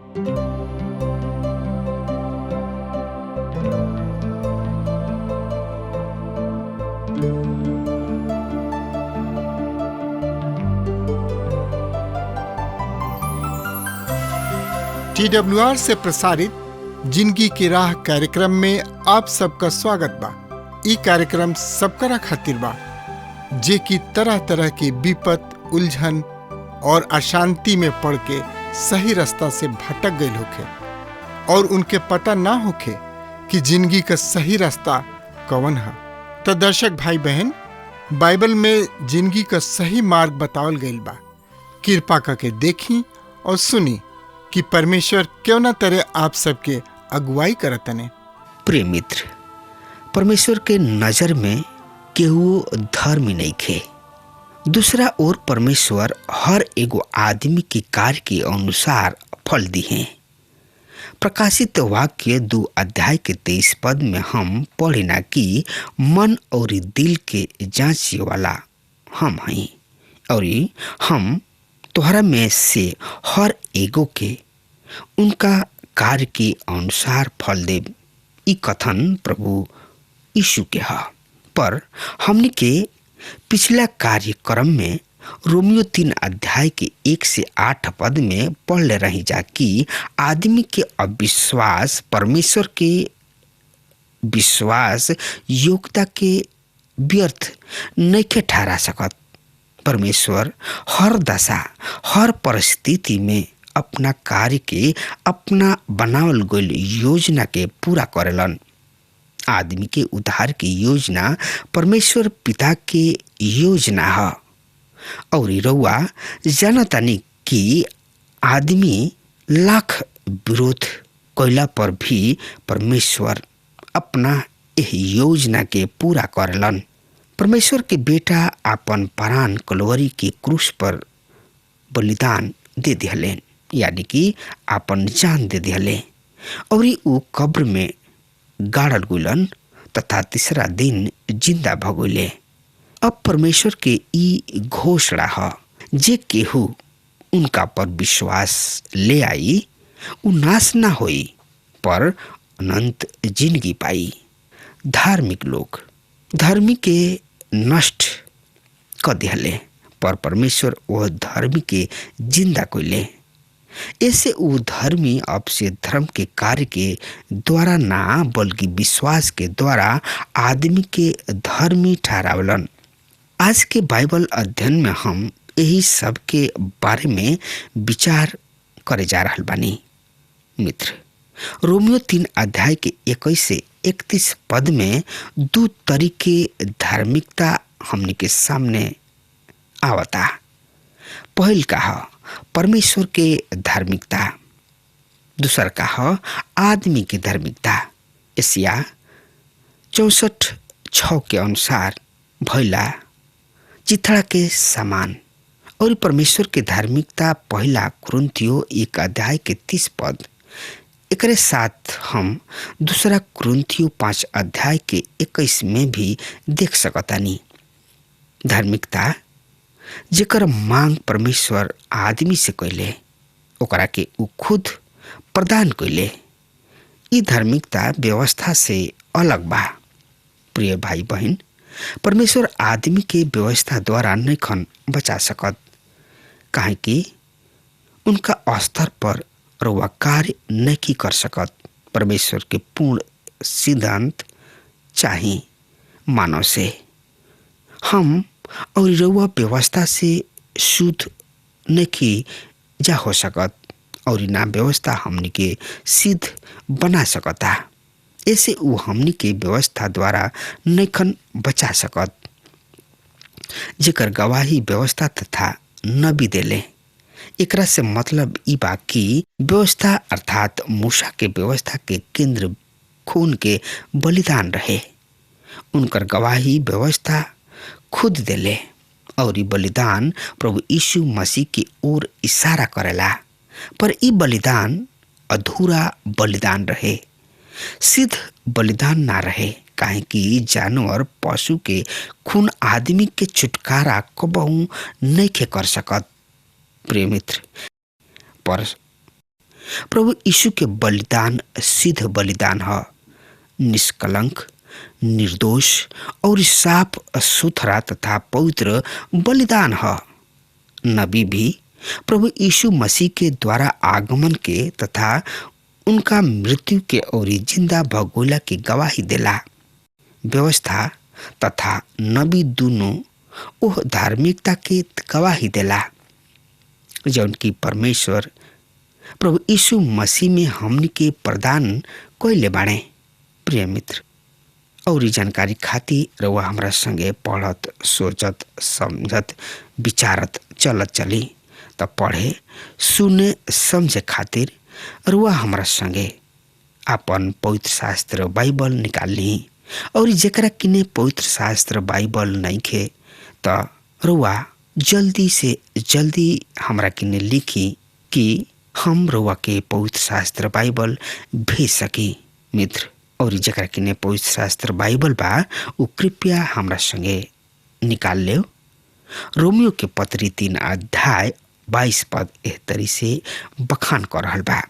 TWR से प्रसारित जिंदगी की राह कार्यक्रम में आप सबका स्वागत बा। ई कार्यक्रम सबकरा खातिर बा जे की तरह तरह की विपत, उलझन और अशांति में पड़ के सही रास्ता से भटक गए होखे और उनके पता ना होखे कि जिंदगी का सही रास्ता कौन है। तो दर्शक भाई बहन, बाइबल में जिंदगी का सही मार्ग बतावल गईल बा। कृपा करके देखी और सुनी कि परमेश्वर क्यों ना तरह आप सबके अगुवाई करतने। प्रिय मित्र, परमेश्वर के नजर में केहू धर्मी नहीं खे। दूसरा ओर परमेश्वर हर एगो आदमी के कार्य के अनुसार फल दी है। प्रकाशित वाक्य 2 अध्याय के 23 पद में हम पढ़िना कि मन और दिल के जांचे वाला हम हई और हम तोहरा में से हर एगो के उनका कार्य के अनुसार फल देव। ई कथन प्रभु यीशु के है। पर हमने के पिछला कार्यक्रम में रोमियो 3 अध्याय के 1 से 8 पद में पढ़ ले रही जा कि आदमी के अविश्वास परमेश्वर के विश्वास योग्यता के व्यर्थ नहीं ठहरा सकत। परमेश्वर हर दशा, हर परिस्थिति में अपना कार्य के अपना बनावल गईल योजना के पूरा करेलन। आदमी के उद्धार की योजना परमेश्वर पिता के योजना है और रउआ जानतानी कि आदमी लाख विरोध कैला पर भी परमेश्वर अपना यह योजना के पूरा करेलन। परमेश्वर के बेटा अपन प्राण कलवरी के क्रूस पर बलिदान दे दिहलेन, यानी कि अपन जान दे दिहले और वो कब्र में गाड़ल गुलन तथा तीसरा दिन जिंदा भगोले। अब परमेश्वर के ई घोषणा है, जे केहू उनका पर विश्वास ले आई उ नाश ना होई पर अनंत जिंदगी पाई। धार्मिक लोग धर्मी के नष्ट कर दिहले पर परमेश्वर वह धर्मी के जिंदा कोइले। ऐसे वो धर्मी अब से धर्म के कार्य के द्वारा ना बल्कि विश्वास के द्वारा आदमी के धर्मी ठहरावलन। आज के बाइबल अध्ययन में हम यही सब के बारे में विचार करे जा रहल बानी। मित्र, रोमियो 3 अध्याय के 21 से 31 पद में 2 तरीके धार्मिकता हमने के सामने आवता। पहल का है परमेश्वर के धार्मिकता, दूसर का है आदमी की धार्मिकता। एशिया 64:6 के अनुसार भैला चिथड़ा के समान और परमेश्वर के धार्मिकता पहला कुरिन्थियो 1 अध्याय के 30 पद। एकरे साथ हम दूसरा कुरिन्थियो 5 अध्याय के 21 में भी देख सकतानी। धार्मिकता जेकर मांग परमेश्वर आदमी से कैले ओकरा के उ खुद प्रदान कैले। ई धार्मिकता व्यवस्था से अलग बा। प्रिय भाई बहन, परमेश्वर आदमी के व्यवस्था द्वारा नहीं बचा सकत, काहे कि उनका स्तर पर रउआ कार्य नहीं कर सकत। परमेश्वर के पूर्ण सिद्धांत चाहिए मानव से। हम और रउआ व्यवस्था से शुद्ध नहीं जा हो सकत और ना व्यवस्था हमनी के सिद्ध बना सकता। ऐसे वो हमनी के व्यवस्था द्वारा नहीं बचा सकत, जेकर गवाही व्यवस्था तथा नबी देले। एकरा से मतलब ई बा कि व्यवस्था अर्थात मूसा के व्यवस्था के केंद्र खून के बलिदान रहे। उनकर गवाही व्यवस्था खुद देले और ई बलिदान प्रभु यीशु मसीह की ओर इशारा करेला। पर ई बलिदान अधूरा बलिदान रहे, सिद्ध बलिदान ना रहे, काहे कि जानवर पशु के खून आदमी के छुटकारा कबहू नहीं कर सकत। प्रिय मित्र, पर प्रभु यीशु के बलिदान सिद्ध बलिदान है, निष्कलंक, निर्दोष और साफ सुथरा तथा पवित्र बलिदान है। नबी भी प्रभु यीशु मसीह के द्वारा आगमन के तथा उनका मृत्यु के और जिंदा भगोला की गवाही देला। व्यवस्था तथा नबी दोनों ओह धार्मिकता के गवाही देला जौन की परमेश्वर प्रभु यीशु मसीह में हमनी के प्रदान कोइले बाणे। प्रिय मित्र, और जानकारी खातिर रउआ हमरा संगे पढ़त, सोचत, समझत, विचारत चलत चली त पढ़े, सुने, समझे खातिर रउआ हमरा संगे अपन पवित्र शास्त्र बाइबल निकाल ली। और जेकरा किने पवित्र शास्त्र बाइबल नहीं खे त रउआ जल्दी से जल्दी हमरा किने लिखी कि हम रउआ के पवित्र शास्त्र बाइबल भेज सकी। मित्र, और जेकरा किने पवित्र शास्त्र बाइबल बा उ कृपया हमरा संगे निकाल ले। रोमियो के पत्री 3 अध्याय 22 पद एह तरी से बखान कर रहल बा,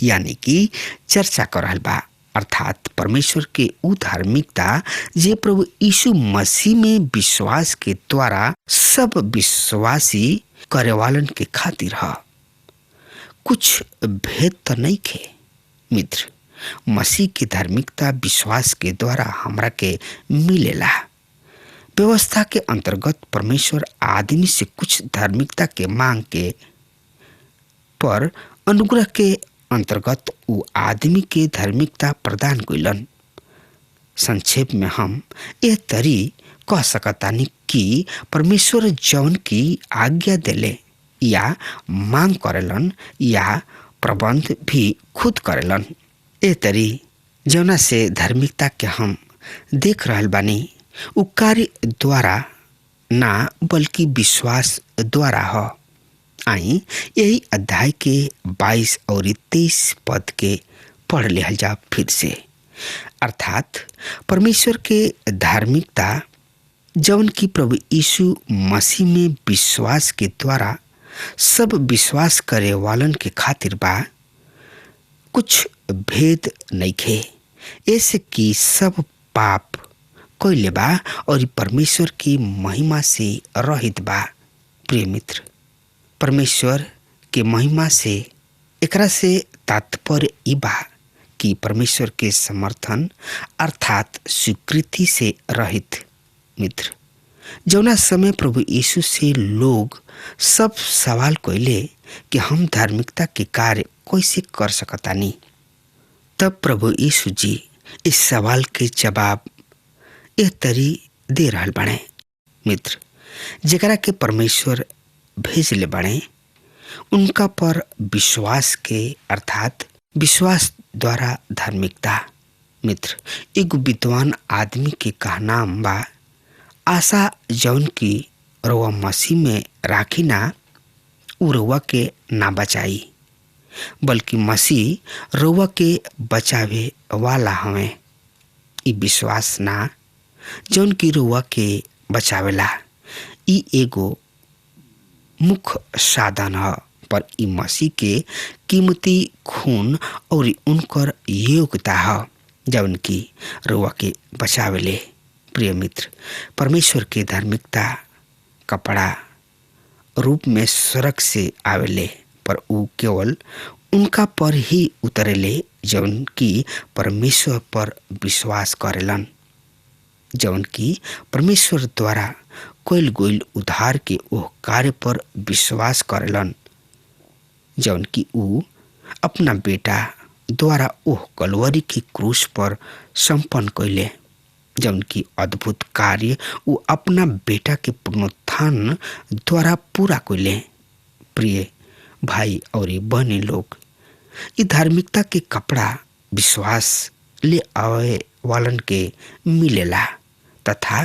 यानी कि चर्चा कर रहल बा, अर्थात परमेश्वर के उ धार्मिकता जे प्रभु यीशु मसीह में विश्वास के द्वारा सब विश्वासी करे वालन के खातिर है। कुछ भेद तो नहीं खे मित्र। मसीह की धार्मिकता विश्वास के द्वारा हमरा के मिलेला। व्यवस्था के अंतर्गत परमेश्वर आदमी से कुछ धार्मिकता के मांग के पर अनुग्रह के अंतर्गत उ आदमी के धार्मिकता प्रदान कइलन। संक्षेप में हम यह तरी कह सकतानी कि परमेश्वर जौन की आज्ञा देले या मांग करेलन या प्रबंध भी खुद करेलन। ए तरी जौना से धार्मिकता के हम देख रहल बानी उ कार्य द्वारा ना बल्कि विश्वास द्वारा है। आई यही अध्याय के 22 और 23 पद के पढ़ लिहल जा फिर से। अर्थात परमेश्वर के धार्मिकता जौन की प्रभु यीशु मसीह में विश्वास के द्वारा सब विश्वास करे वालन के खातिर बा। कुछ भेद नइखे, ऐसे कि सब पाप कइले बा और परमेश्वर की महिमा से रहित बा। प्रिय मित्र, परमेश्वर के महिमा से एकरा से तात्पर्य ई बा कि परमेश्वर के समर्थन अर्थात स्वीकृति से रहित। मित्र, जौना समय प्रभु यीशु से लोग सब सवाल कइले कि हम धार्मिकता के कार्य कैसे कर सकतानी, तब प्रभु यीशु जी इस सवाल के जवाब एह तरी दे रहल बाणे। मित्र, जेकरा के परमेश्वर भेजले बाणे उनका पर विश्वास के अर्थात विश्वास द्वारा धार्मिकता। मित्र, एक विद्वान आदमी के कहनाम बा, आशा जौन की रउआ मसीह में राखी ना उ रउआ के ना बचाई, बल्कि मसीह रउआ के बचावे वाला हवे। ई विश्वास ना जौन की रउआ के बचावेला, ई एगो मुख्य साधन है, पर ई मसीह के कीमती खून और उनकर योग्यता है जौन की रउआ के बचावेले। प्रिय मित्र, परमेश्वर के धार्मिकता कपड़ा रूप में स्वर्ग से आवेले, पर उ केवल उनका पर ही उतरेले जौन की परमेश्वर पर विश्वास करेलन, जौन की परमेश्वर द्वारा कोइल गोइल उद्धार के ओह कार्य पर विश्वास करेलन, जौन की उ अपना बेटा द्वारा ओह कलवरी की क्रूस पर संपन्न कइले, जौन की अद्भुत कार्य उ अपना बेटा के पुनरुत्थान द्वारा पूरा कइले। प्रिय भाई और बहनी लोग, ई धार्मिकता के कपड़ा विश्वास ले आवे वालन के मिलेला तथा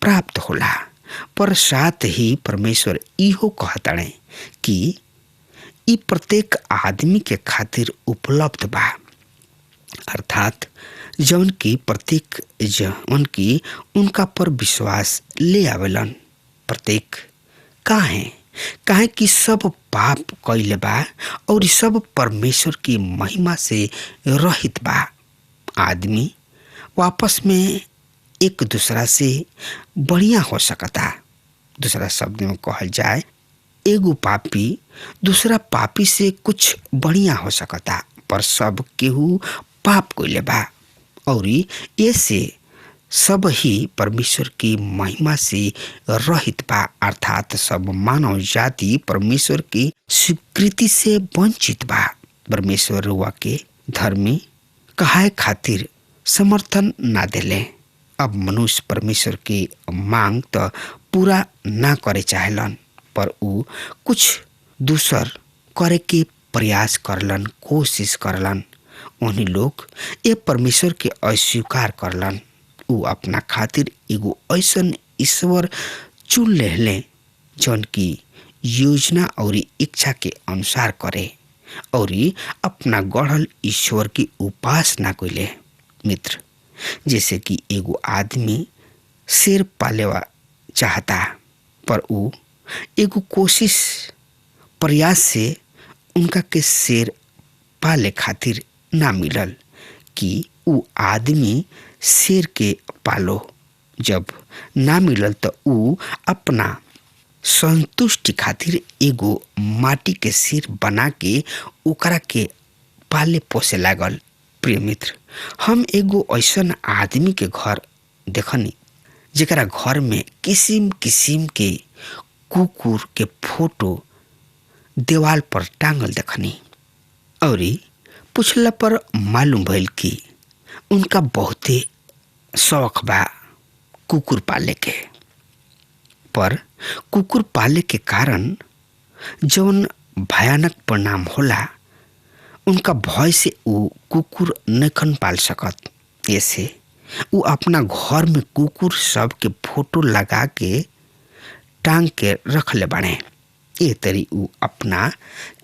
प्राप्त होला, पर साथ ही परमेश्वर इहो कहताणे कि ई प्रत्येक आदमी के खातिर उपलब्ध बा, अर्थात जौन की प्रत्येक जौन की उनका पर विश्वास ले आवेलन। प्रत्येक का है काहे कि सब पाप कइले बा और सब परमेश्वर की महिमा से रहित बा। आदमी वापस में एक दूसरा से बढ़िया हो सकता। दूसरा शब्द में कहल जाए, एगो पापी दूसरा पापी से कुछ बढ़िया हो सकता, पर सब केहू पाप कइले बा और ऐसे सब ही परमेश्वर की महिमा से रहित बा। अर्थात सब मानव जाति परमेश्वर की स्वीकृति से वंचित बा। परमेश्वर रुआ के धर्मी कहाए खातिर समर्थन ना देले। अब मनुष्य परमेश्वर की मांग तो पूरा ना करे चाहेलन, पर ऊ कुछ दूसर करे के प्रयास करलन, कोशिश करलन। उन्हीं लोग ये परमेश्वर के अस्वीकार करलन। ऊ अपना खातिर एगो ऐसन ईश्वर चुन लेहले जौन की योजना और इच्छा के अनुसार करे और अपना गढ़ल ईश्वर की उपासना कइले। मित्र, जैसे कि एगो आदमी शेर पालेवा चाहता, पर ऊ एगो कोशिश प्रयास से उनका के शेर पाले खातिर ना मिलल कि ऊ आदमी शेर के पालो। जब ना मिलल तो ऊ अपना संतुष्टि खातिर एगो माटी के शेर बना के ओकरा के पाले पोसे लागल। प्रिय मित्र, हम एगो ऐसन आदमी के घर देखनी जेकरा घर में किसिम किसिम के कुकुर के फोटो दीवाल पर टांगल देखनी और पूछला पर मालूम भइल कि उनका बहुते शौक बा कुकुर पाले के। पर कुकुर पाले के कारण जौन भयानक परिणाम होला, उनका भय से ऊ कुकुर नखन पाल सकत। ऐसे ऊ अपना घर में कुकुर सब के फोटो लगा के टांग के रख ले बाड़े। ए तरी ऊ अपना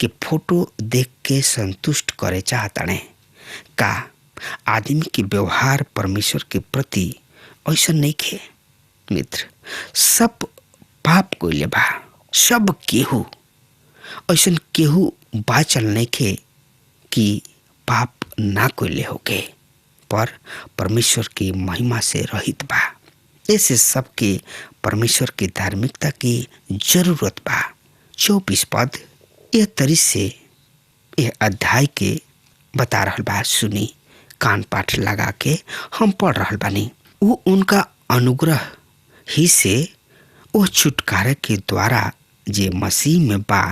के फोटो देख के संतुष्ट करे चाहताड़े। का आदमी के व्यवहार परमेश्वर के प्रति ऐसा नहीं खे? मित्र, सब पाप कइले बा। सब केहू ऐसा केहू बाचल नहीं खे कि पाप ना कइले होके, पर परमेश्वर की महिमा से रहित बा। ऐसे सबके परमेश्वर की धार्मिकता की जरूरत बा। 24 पद यह तरी से यह अध्याय के बता रहल बा। सुनी, कान पाठ लगा के हम पढ़ रहल बानी। वो उनका अनुग्रह ही से वो छुटकारा के द्वारा जे मसीह में बा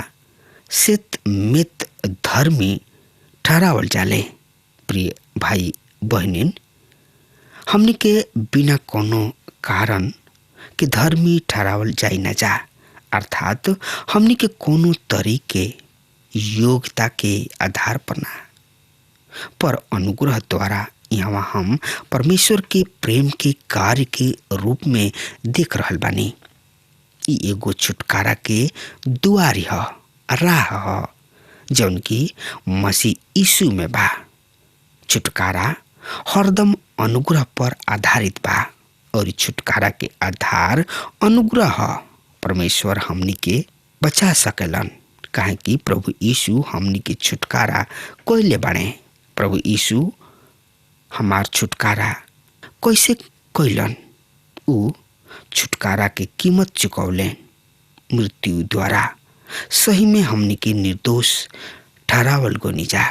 सित मित धर्मी ठहरावल जाले। प्रिय भाई बहनिन, हमनी के बिना कोनो कारण के धर्मी ठहरावल जाई न जा। अर्थात हमनी के कोनो तरीके योग्यता के आधार पर ना, पर अनुग्रह द्वारा यहाँ हम परमेश्वर के प्रेम के कार्य के रूप में देख रहल बानी। ई एगो छुटकारा के दुआरी ह, राह ह, जौन की मसीह यीशु में बा। छुटकारा हरदम अनुग्रह पर आधारित बा और छुटकारा के आधार अनुग्रह ह। परमेश्वर हमनी के बचा सकेलन, काहे कि प्रभु यीशु हमनी के छुटकारा कइले बाड़े। प्रभु यीशु हमार छुटकारा कैसे कइलन? ऊ छुटकारा के कीमत चुकौले मृत्यु द्वारा। सही में हमनी के निर्दोष ठहरावल गोनी जा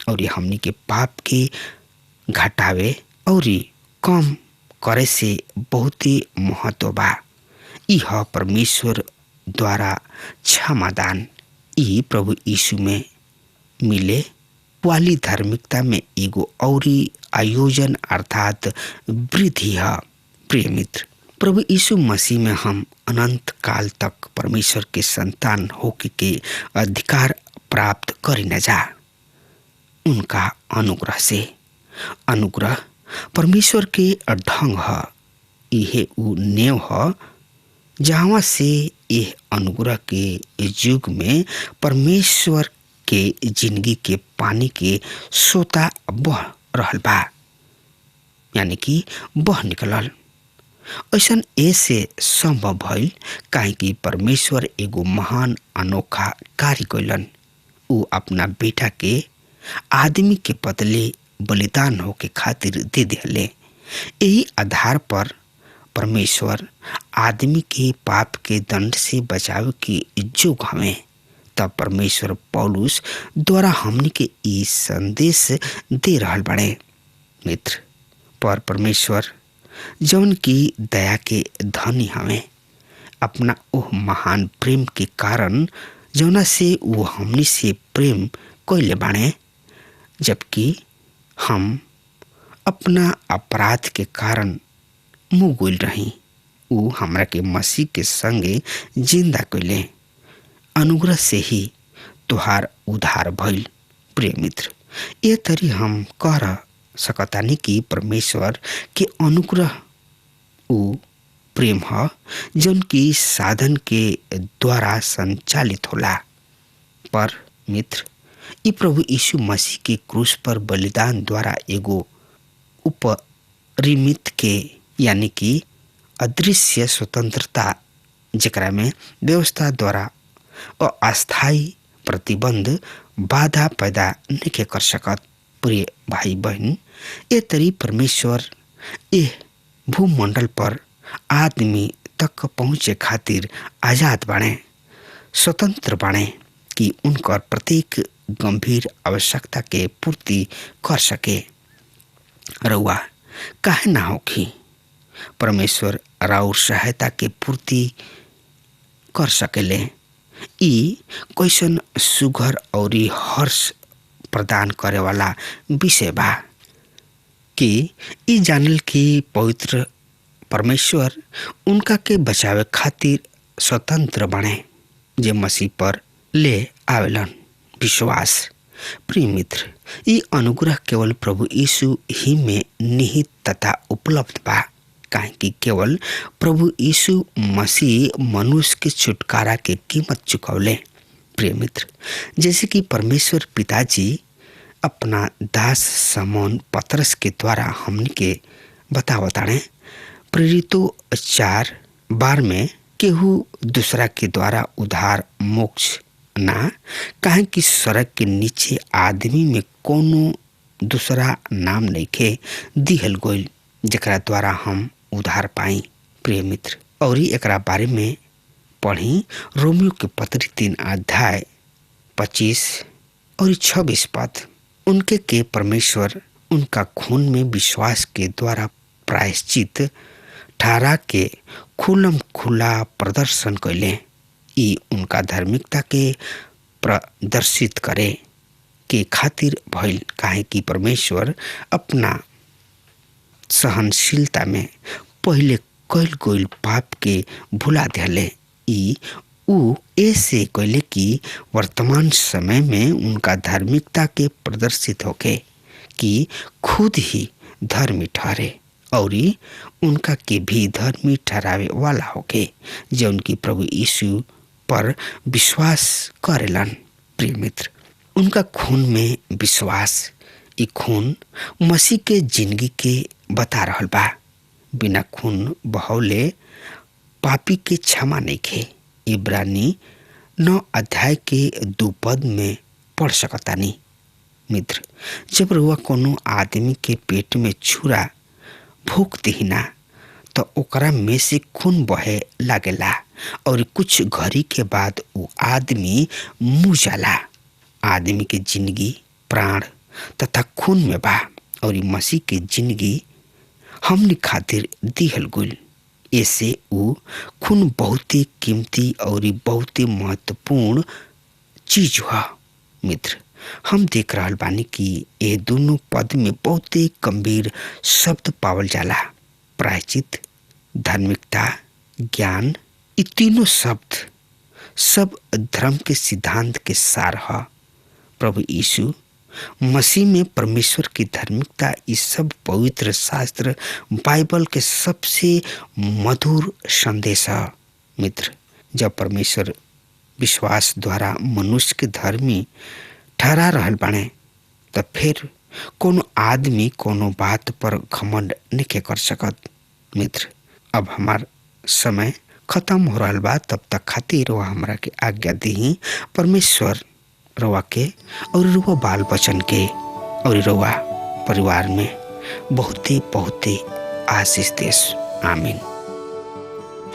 और हमनी के पाप के घटावे और कम करे से बहुत ही महत्व बा। यह परमेश्वर द्वारा क्षमादान ई प्रभु यीशु में मिले वाली धार्मिकता में एगो औरी आयोजन अर्थात वृद्धि है। प्रिय मित्र, प्रभु यीशु मसीह में हम अनंत काल तक परमेश्वर के संतान होके के अधिकार प्राप्त करी न जा। उनका अनुग्रह से, अनुग्रह परमेश्वर के ढंग है। यह ऊ नेव है जहाँ से यह अनुग्रह के युग में परमेश्वर के जिंदगी के पानी के सोता बह रहल बा, यानी कि बह निकलल। ऐसन ऐसे संभव भइल काहे कि परमेश्वर एगो महान अनोखा कार्य कैलन। ऊ अपना बेटा के आदमी के बदले बलिदान होके खातिर दे दिले। यही आधार पर परमेश्वर आदमी के पाप के दंड से बचाव के इच्छुक हमें। तब परमेश्वर पौलुस द्वारा हमने के ई संदेश दे रहल बड़े मित्र, पर परमेश्वर जौन की दया के धनी हमें अपना ओह महान प्रेम के कारण जौना से वो हमनी से प्रेम कैले बाणे, जबकि हम अपना अपराध के कारण मुँह गोल रही, ऊ हमरा के मसीह के संगे जिंदा कैले। अनुग्रह से ही तुहार उद्धार भइल। प्रिय मित्र, ये तरी हम कह सकतानी कि परमेश्वर के अनुग्रह ऊ प्रेम ह जौन की साधन के द्वारा संचालित होला। पर मित्र, ई प्रभु यीशु मसीह के क्रूस पर बलिदान द्वारा एगो उपरिमित के यानी कि अदृश्य स्वतंत्रता जेकरा में व्यवस्था द्वारा और अस्थायी प्रतिबंध बाधा पैदा नहीं कर सकत। प्रिय भाई बहन, ये तरी परमेश्वर ये भूमंडल पर आदमी तक पहुँचे खातिर आजाद बाणे, स्वतंत्र बाणे कि उनकर प्रत्येक गंभीर आवश्यकता के पूर्ति कर सके। रउआ काहे ना होखी परमेश्वर राउर सहायता के पूर्ति कर सकेले। ई कैसन सुघर और हर्ष प्रदान करे वाला विषय बा कि ई जानल कि पवित्र परमेश्वर उनका के बचावे खातिर स्वतंत्र बने जे मसीह पर ले आवेलन विश्वास। प्रिय मित्र, ई अनुग्रह केवल प्रभु यीशु ही में निहित तथा उपलब्ध बा, काहे कि केवल प्रभु यीशु मसीह मनुष्य के छुटकारा के कीमत चुकौले। प्रिय मित्र, जैसे कि परमेश्वर पिताजी अपना दास समौन पतरस के द्वारा हमने के बतावताड़े, प्रेरितों 4:12 में केहू दूसरा के द्वारा उधार मोक्ष ना, काहे कि स्वर्ग के नीचे आदमी में कोनो दूसरा नाम नइखे दिहल गइल जेकरा द्वारा हम उधार पाई। प्रिय मित्र, और एकरा बारे में पढ़ी रोमियो के पत्री 3:25 और 26 पद। उनके के परमेश्वर उनका खून में विश्वास के द्वारा प्रायश्चित ठहरा के खुलम खुला प्रदर्शन कैले। ई उनका धार्मिकता के प्रदर्शित करे के खातिर भइल, काहे कि परमेश्वर अपना सहनशीलता में पहले कैल गइल पाप के भुला दिले। ई ऊ ऐसे कैले कि वर्तमान समय में उनका धार्मिकता के प्रदर्शित होके कि खुद ही धर्मी ठहरे और उनका के भी धर्मी ठहरावे वाला होके जो उनकी प्रभु यीशु पर विश्वास करेलन। प्रिय मित्र, उनका खून में विश्वास, ई खून मसीह के जिंदगी के बता रहल बा। बिना खून बहौले पापी के क्षमा नहीं खे। इब्रानी 9:2 में पढ़ सकतानी। मित्र, जब रुआ कोनो आदमी के पेट में छुरा भूख दिहिना तो ओकरा में से खून बहे लागेला और कुछ घड़ी के बाद वो आदमी मुँह जाला। आदमी के जिंदगी प्राण तथा खून में बा और मसीह के जिंदगी हमनी खातिर दिहल गुल। ऐसे ऊ खून बहुत ही कीमती और बहुत ही महत्वपूर्ण चीज हुआ। मित्र, हम देख रहल बानी कि ये दोनों पद में बहुत ही गंभीर शब्द पावल जाला। प्रायश्चित, धार्मिकता, ज्ञान, ये तीनों शब्द सब धर्म के सिद्धांत के सार है। प्रभु यीशु मसीह में परमेश्वर की धार्मिकता, ये सब पवित्र शास्त्र बाइबल के सबसे मधुर संदेश है। मित्र, जब परमेश्वर विश्वास द्वारा मनुष्य के धर्मी ठहरा रहल बाणे तो फिर कोनो आदमी कोनो बात पर घमंड नहीं कर सकत। मित्र, अब हमार समय खत्म हो रहा बा, तब तक खातिर रउआ हमरा के आज्ञा दी। परमेश्वर रउआ के और रउआ बाल बचन के और रउआ परिवार में बहुत ही आशीष देस। आमीन।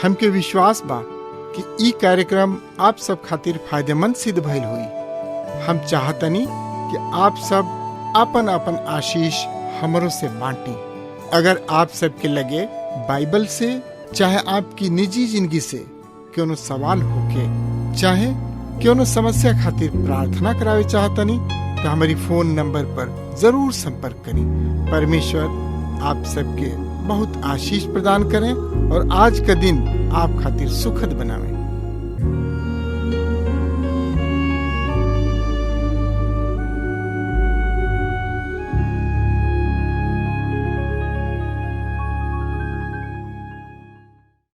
हमके विश्वास बा कि ई कार्यक्रम आप सब खातिर फायदेमंद सिद्ध भइल हुई। हम चाहतनी कि आप सब अपन अपन आशीष हमरों से बांटी। अगर आप सबके लगे बाइबल से चाहे आपकी निजी जिंदगी से कोनो सवाल होके चाहे कोनो समस्या खातिर प्रार्थना करावे चाहतनी तो हमारी फोन नंबर पर जरूर संपर्क करें। परमेश्वर आप सबके बहुत आशीष प्रदान करें और आज का दिन आप खातिर सुखद बनावें।